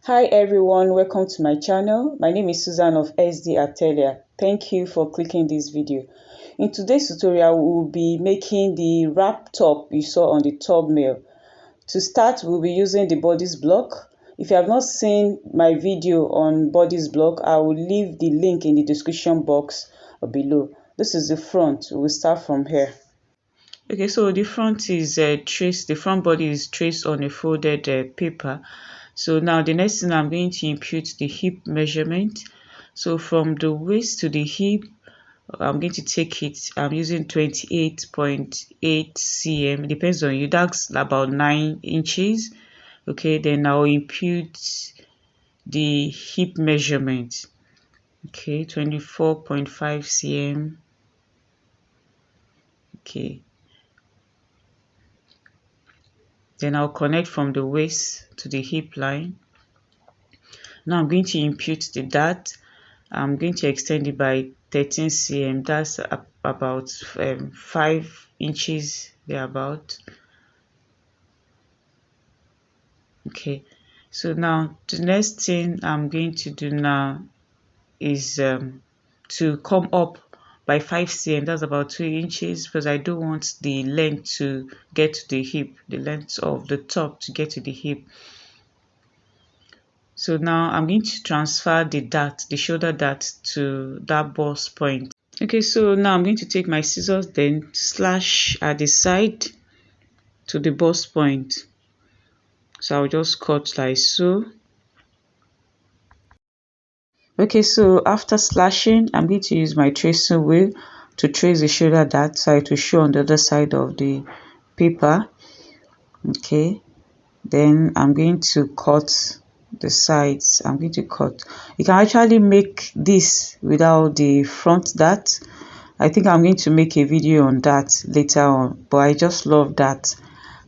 Hi everyone, welcome to my channel. My name is Susan of SD Atelier. Thank you for clicking this video. In today's tutorial, we will be making the wrap top you saw on the thumbnail. To start, we'll be using the bodice block. If you have not seen my video on bodice block, I will leave the link in the description box below. This is the front. We will start from here. Okay, so the front is traced. The front body is traced on a folded paper. So now the next thing, I'm going to impute the hip measurement. So from the waist to the hip, I'm going to take it. I'm using 28.8 cm. It depends on you. That's about 9 inches. Okay, then I'll impute the hip measurement. Okay, 24.5 cm. Okay. Then I'll connect from the waist to the hip line. Now I'm going to impute the dart. I'm going to extend it by 13 cm. That's about 5 inches thereabout. Okay, so now the next thing I'm going to do now is to come up by 5 cm. That's about 2 inches, because I don't want the length to get to the hip, the length of the top to get to the hip. So now I'm going to transfer the dart, the shoulder dart, to that bust point. Okay, so now I'm going to take my scissors, then slash at the side to the bust point. So I'll just cut like so. Okay, so after slashing, I'm going to use my tracing wheel to trace the shoulder dart so it will show on the other side of the paper. Okay, then I'm going to cut the sides. I'm going to cut. You can actually make this without the front dart. I think I'm going to make a video on that later on, but I just love that.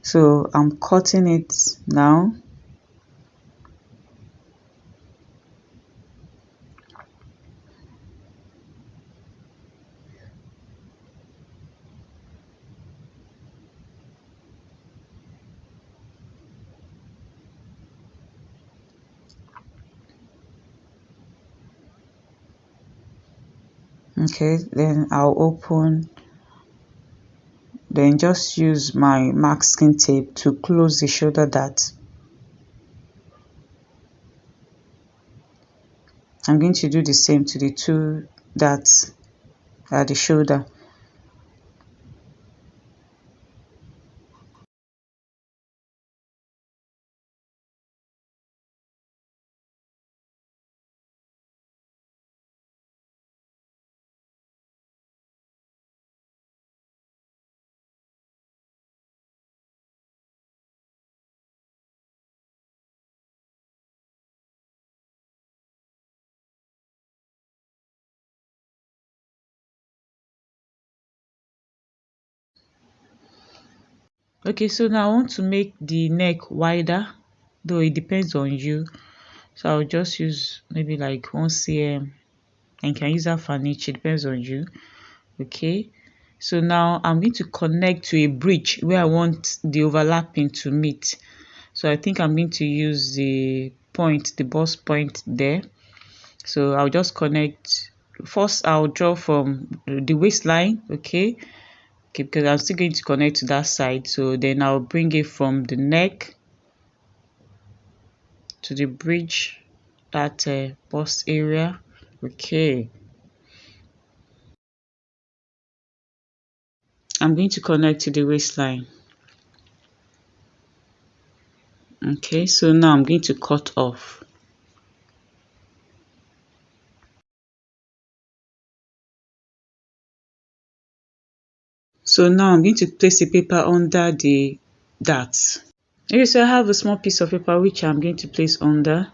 So I'm cutting it now. Okay, then I'll open, then just use my masking tape to close the shoulder dart. I'm going to do the same to the two darts at the shoulder. Okay, so now I want to make the neck wider, though it depends on you. So I'll just use maybe like 1 cm, and can use that for an inch. It depends on you. Okay, so now I'm going to connect to a bridge where I want the overlapping to meet. So I think I'm going to use the point, the bust point there. So I'll just connect. First I'll draw from the waistline. Okay, because I'm still going to connect to that side. So then I'll bring it from the neck to the bridge, that bust area. Okay, I'm going to connect to the waistline. Okay, so now I'm going to cut off. So now I'm going to place the paper under the darts. Okay, so I have a small piece of paper which I'm going to place under,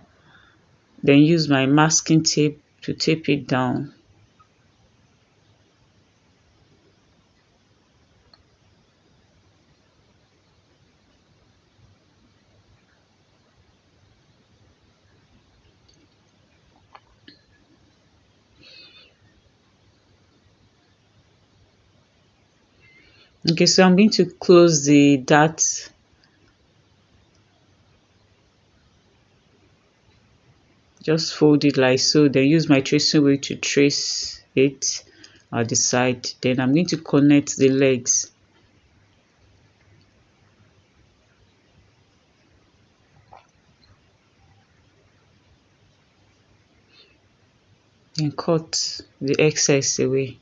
then use my masking tape to tape it down. Okay, so I'm going to close the dart. just fold it like so, then use my tracing wheel to trace it at the side. Then I'm going to connect the legs. And cut the excess away.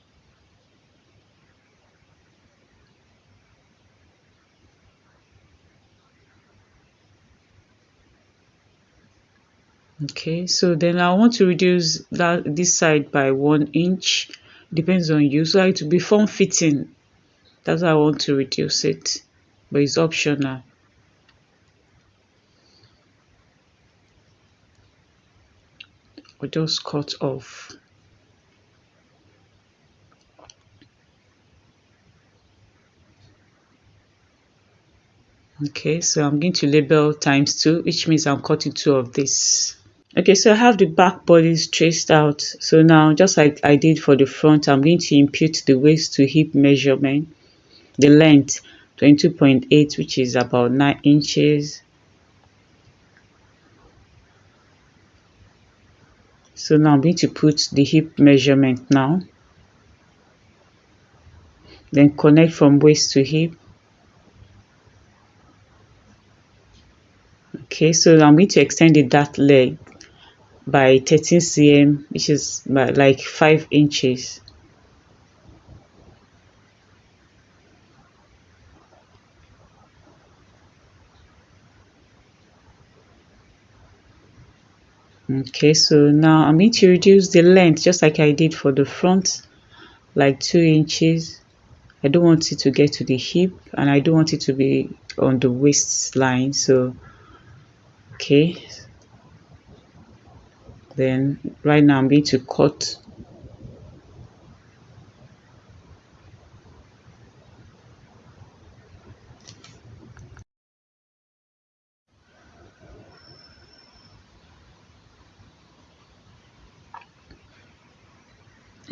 Okay, so then I want to reduce this side by 1 inch. Depends on you. So it will be form fitting. That's how I want to reduce it, but it's optional. Or just cut off. Okay, so I'm going to label ×2, which means I'm cutting 2 of this. Okay, so I have the back bodies traced out. So now, just like I did for the front, I'm going to impute the waist to hip measurement. The length 22.8, which is about 9 inches. So now I'm going to put the hip measurement now. Then connect from waist to hip. Okay, so I'm going to extend the dart leg by 13 cm, which is like 5 inches. Okay, so now I'm going to reduce the length just like I did for the front, like 2 inches. I don't want it to get to the hip, and I don't want it to be on the waistline. So okay, then right now I'm going to cut.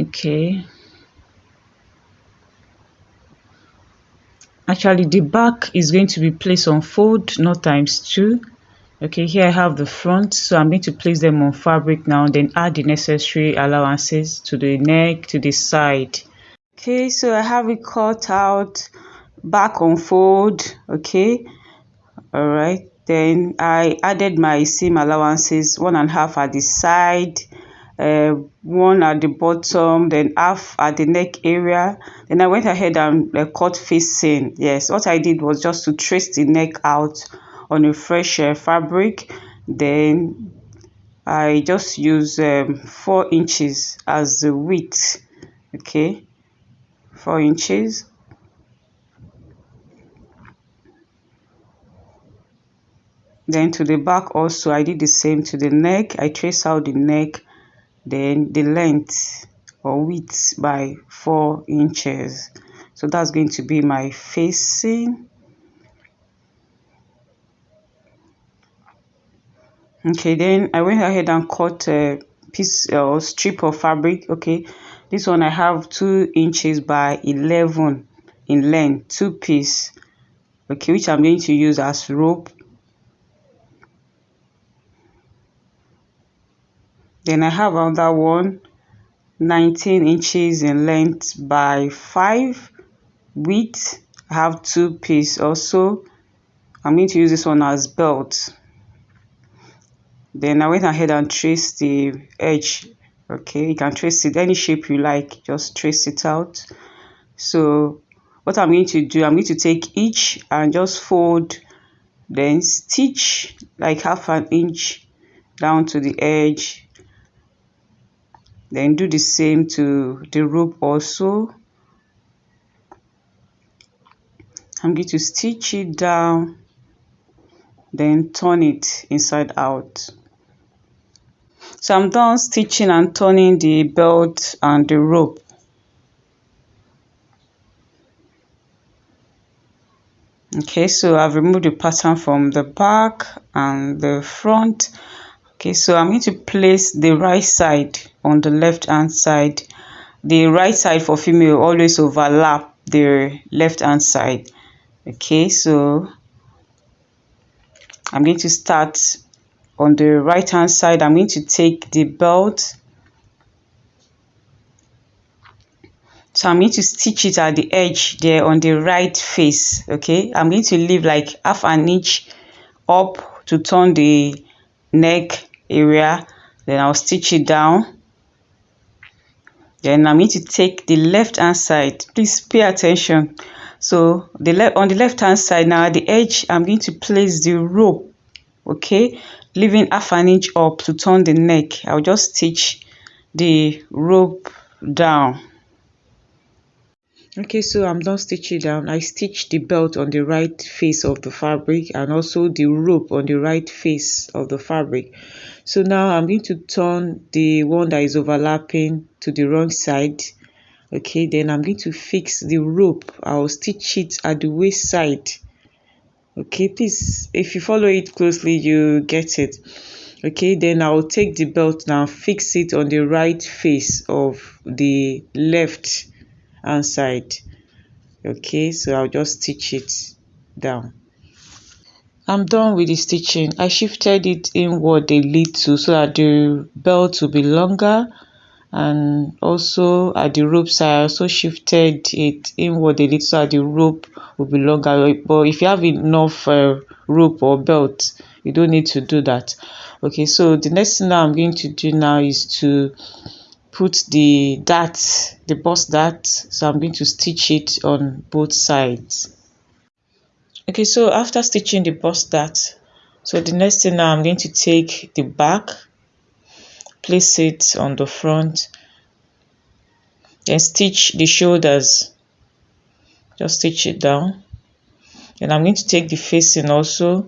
Okay, actually the back is going to be placed on fold, not ×2. Okay, here I have the front, so I'm going to place them on fabric now, then add the necessary allowances to the neck, to the side. Okay, so I have it cut out, back on fold. Okay, all right, then I added my seam allowances, 1.5 at the side, 1 at the bottom, then half at the neck area. Then I went ahead and cut facing. Yes, what I did was just to trace the neck out on a fresh fabric. Then I just use 4 inches as the width. Okay, 4 inches. Then to the back also I did the same. To the neck, I trace out the neck, then the length or width by 4 inches. So that's going to be my facing. Okay, then I went ahead and cut a piece or strip of fabric. Okay, this one I have 2 inches by 11 in length, 2 piece. Okay, which I'm going to use as rope. Then I have another one, 19 inches in length by 5 width. I have 2 piece also. I'm going to use this one as belt. Then I went ahead and traced the edge. Okay, you can trace it any shape you like, just trace it out. So what I'm going to do, I'm going to take each and just fold, then stitch like 1/2 inch down to the edge. Then do the same to the rope also. I'm going to stitch it down, then turn it inside out. So I'm done stitching and turning the belt and the rope. Okay, so I've removed the pattern from the back and the front. Okay, so I'm going to place the right side on the left hand side. The right side for female always overlap the left hand side. Okay, so I'm going to start on the right hand side, I'm going to take the belt. So I'm going to stitch it at the edge there on the right face. Okay, I'm going to leave like half an inch up to turn the neck area, then I'll stitch it down. Then I'm going to take the left hand side. Please pay attention. So on the left hand side now at the edge, I'm going to place the rope, okay, leaving half an inch up to turn the neck. I'll just stitch the rope down. Okay, so I'm done stitching down. I stitched the belt on the right face of the fabric and also the rope on the right face of the fabric. So now I'm going to turn the one that is overlapping to the wrong side. Okay, then I'm going to fix the rope. I'll stitch it at the waist side. Okay, please, if you follow it closely, you get it. Okay, then I'll take the belt now, fix it on the right face of the left hand side. Okay, so I'll just stitch it down. I'm done with the stitching. I shifted it inward a little so that the belt will be longer, and also at the rope side I also shifted it inward a little so that the rope will be longer. But if you have enough rope or belt, you don't need to do that. Okay, so the next thing I'm going to do now is to put the dart, the bust dart. So I'm going to stitch it on both sides. Okay, so after stitching the bust dart, so the next thing now I'm going to take the back, place it on the front, then stitch the shoulders, just stitch it down. Then I'm going to take the facing also,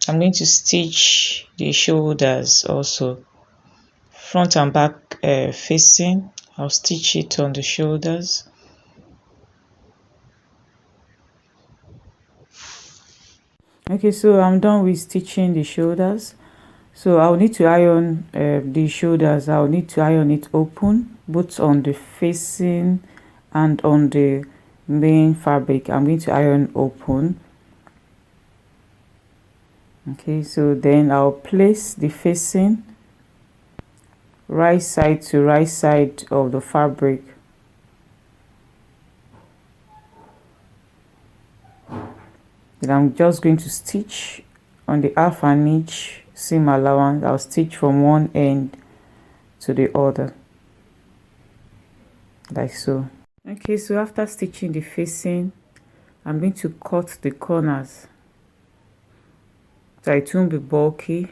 I'm going to stitch the shoulders also, front and back facing. I'll stitch it on the shoulders. Okay, so I'm done with stitching the shoulders. So I'll need to iron the shoulders. I'll need to iron it open, both on the facing and on the main fabric. I'm going to iron open. Okay, so then I'll place the facing right side to right side of the fabric. Then I'm just going to stitch on the half an inch seam allowance. I'll stitch from one end to the other, like so. Okay, so after stitching the facing, I'm going to cut the corners so it won't be bulky.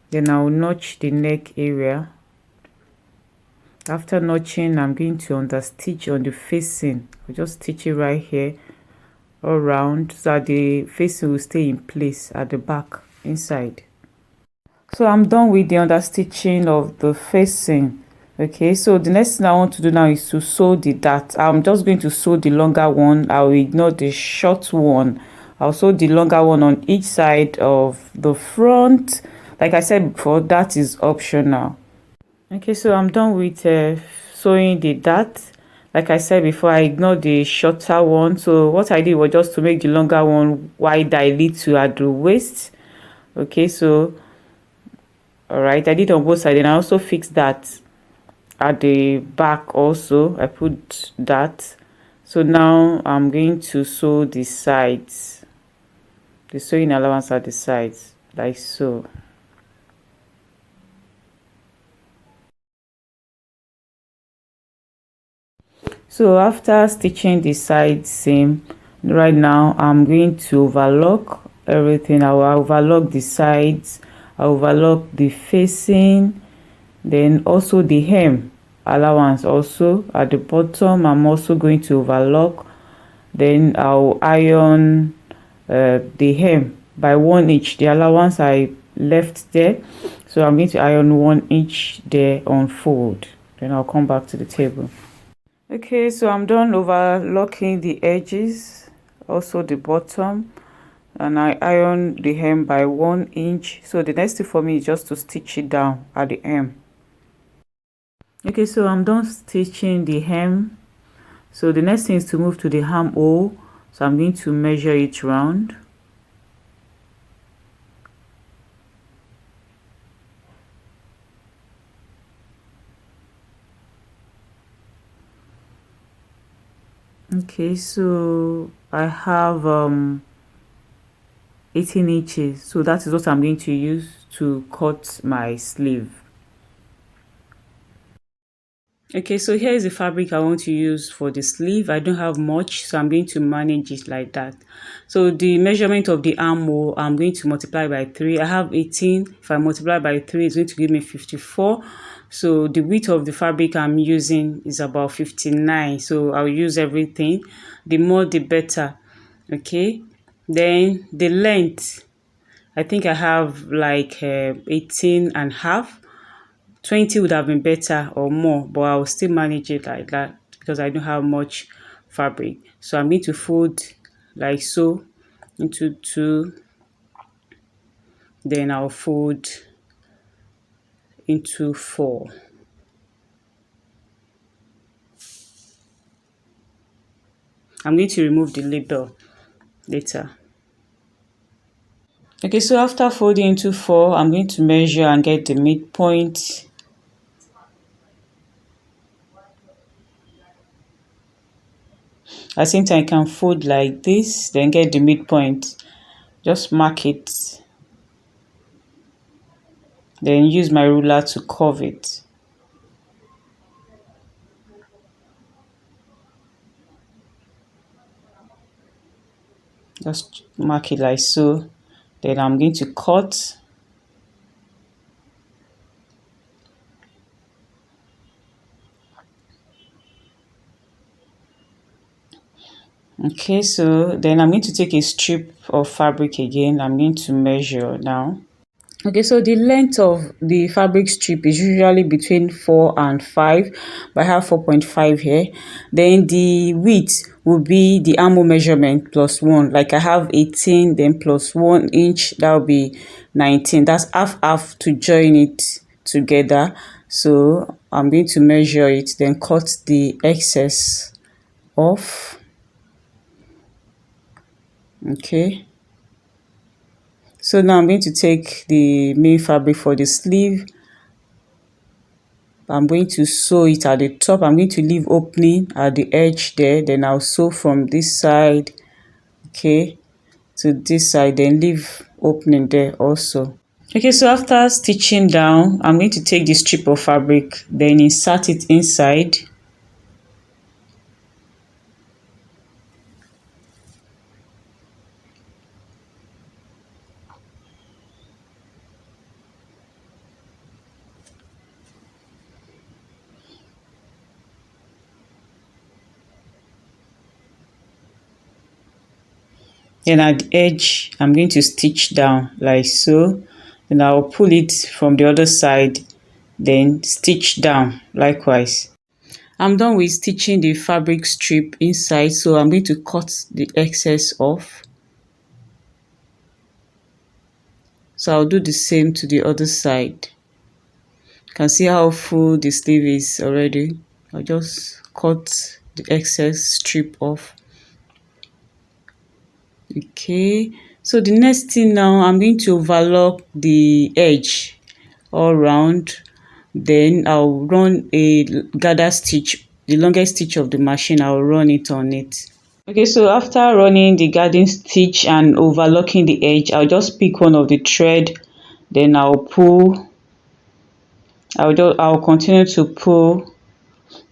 Then I'll notch the neck area. After notching, I'm going to understitch on the facing. I'll just stitch it right here all around so that the facing will stay in place at the back inside. So I'm done with the understitching of the facing. Okay, so the next thing I want to do now is to sew the dart. I'm just going to sew the longer one. I'll ignore the short one. I'll sew the longer one on each side of the front. Like I said before, that is optional. Okay, so I'm done with sewing the dart. Like I said before, I ignored the shorter one. So what I did was just to make the longer one wider a little at the waist. Okay, so all right, I did on both sides, and I also fixed that at the back also. I put that. So now I'm going to sew the sides, the sewing allowance at the sides, like so. So after stitching the side seam, right now I'm going to overlock everything. I will overlock the sides, I overlock the facing, then also the hem allowance also at the bottom. I'm also going to overlock. Then I'll iron the hem by 1 inch, the allowance I left there. So I'm going to iron 1 inch there on fold. Then I'll come back to the table. Okay, so I'm done overlocking the edges, also the bottom, and I iron the hem by 1 inch. So the next thing for me is just to stitch it down at the hem. Okay, so I'm done stitching the hem. So the next thing is to move to the armhole. So I'm going to measure it round. Okay, so I have 18 inches, so that is what I'm going to use to cut my sleeve. Okay, so here is the fabric I want to use for the sleeve. I don't have much, so I'm going to manage it like that. So the measurement of the armhole, I'm going to multiply by 3. I have 18. If I multiply by 3, it's going to give me 54. So the width of the fabric I'm using is about 59. So I'll use everything. The more, the better. Okay. Then the length, I think I have like 18 and a half. 20 would have been better or more, but I'll still manage it like that because I don't have much fabric. So I'm going to fold like so into 2, then I'll fold into 4. I'm going to remove the label later. Okay, so after folding into 4, I'm going to measure and get the midpoint. At the same time, I can fold like this, then get the midpoint. Just mark it. Then use my ruler to curve it. Just mark it like so. Then I'm going to cut. Okay, so then I'm going to take a strip of fabric again. I'm going to measure now. Okay, so the length of the fabric strip is usually between 4 and 5, but I have 4.5 here. Then the width will be the armhole measurement plus 1. Like I have 18, then plus 1 inch, that will be 19. That's half to join it together. So I'm going to measure it, then cut the excess off. Okay, so now I'm going to take the main fabric for the sleeve. I'm going to sew it at the top. I'm going to leave opening at the edge there, then I'll sew from this side, okay, to this side, then leave opening there also. Okay, so after stitching down, I'm going to take the strip of fabric, then insert it inside. Then at the edge, I'm going to stitch down like so. Then I'll pull it from the other side, then stitch down likewise. I'm done with stitching the fabric strip inside, so I'm going to cut the excess off. So I'll do the same to the other side. You can see how full the sleeve is already. I'll just cut the excess strip off. Okay, so the next thing now, I'm going to overlock the edge all round. Then I'll run a gather stitch, the longest stitch of the machine. I'll run it on it. Okay, so after running the garden stitch and overlocking the edge, I'll just pick one of the thread, then I'll pull. I'll continue to pull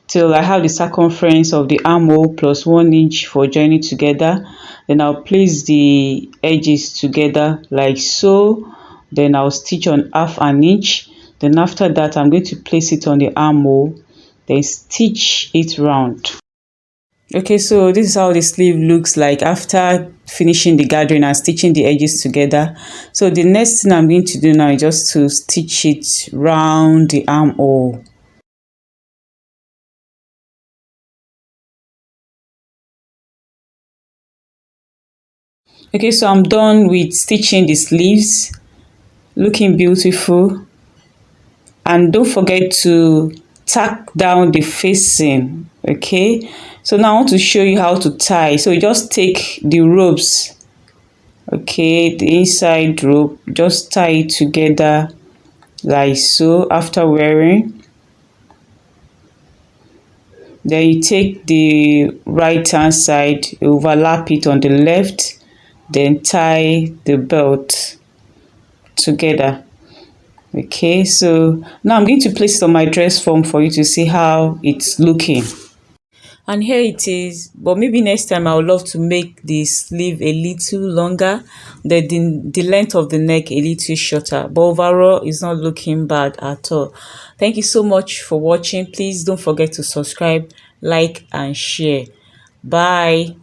till I have the circumference of the armhole plus 1 inch for joining together. Then I'll place the edges together like so. Then I'll stitch on half an inch. Then after that, I'm going to place it on the armhole, then stitch it round. Okay, so this is how the sleeve looks like after finishing the gathering and stitching the edges together. So the next thing I'm going to do now is just to stitch it round the armhole. Okay, so I'm done with stitching the sleeves, looking beautiful. And don't forget to tack down the facing. Okay, so now I want to show you how to tie. So you just take the ropes, okay, the inside rope, just tie it together like so after wearing. Then you take the right hand side, overlap it on the left, then tie the belt together. Okay, so now I'm going to place it on my dress form for you to see how it's looking. And here it is, but maybe next time I would love to make the sleeve a little longer, the length of the neck a little shorter, but overall it's not looking bad at all. Thank you so much for watching. Please don't forget to subscribe, like and share. Bye.